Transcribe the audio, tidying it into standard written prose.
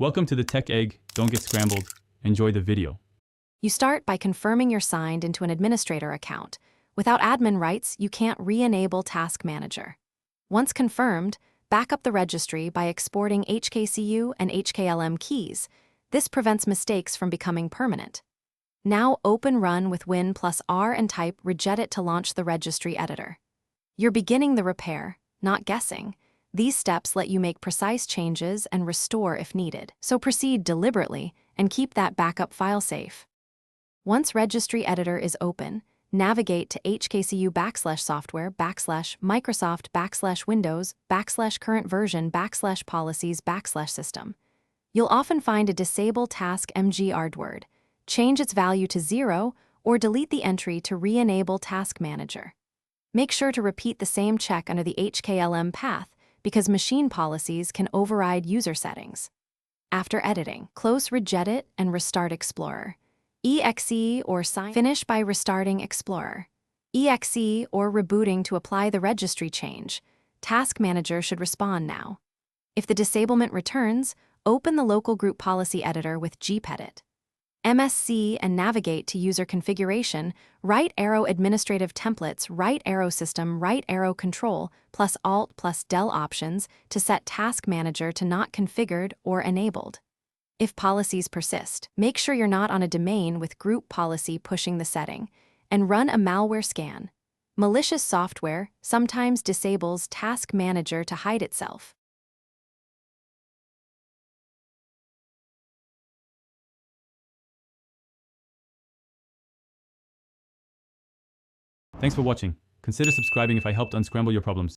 Welcome to the Tech Egg. Don't get scrambled. Enjoy the video. You start by confirming you're signed into an administrator account. Without admin rights, you can't re-enable Task Manager. Once confirmed, back up the registry by exporting HKCU and HKLM keys. This prevents mistakes from becoming permanent. Now open Run with Win plus R and type Regedit to launch the registry editor. You're beginning the repair, not guessing. These steps let you make precise changes and restore if needed, so proceed deliberately and keep that backup file safe. Once Registry Editor is open, navigate to hkcu/software /Microsoft /Windows /current version /policies /system. You'll often find a Disable Task MGR word. Change its value to 0 or delete the entry to re-enable Task Manager. Make sure to repeat the same check under the HKLM path because machine policies can override user settings. After editing, close Regedit and restart Explorer. EXE or finish by restarting Explorer. EXE or rebooting to apply the registry change. Task Manager should respond now. If the disablement returns, open the local group policy editor with gpedit. MSC and navigate to user configuration, right arrow administrative templates, right arrow system, right arrow control, plus Alt plus Del options to set Task Manager to not configured or enabled. If policies persist, make sure you're not on a domain with group policy pushing the setting, and run a malware scan. Malicious software sometimes disables Task Manager to hide itself. Thanks for watching. Consider subscribing if I helped unscramble your problems.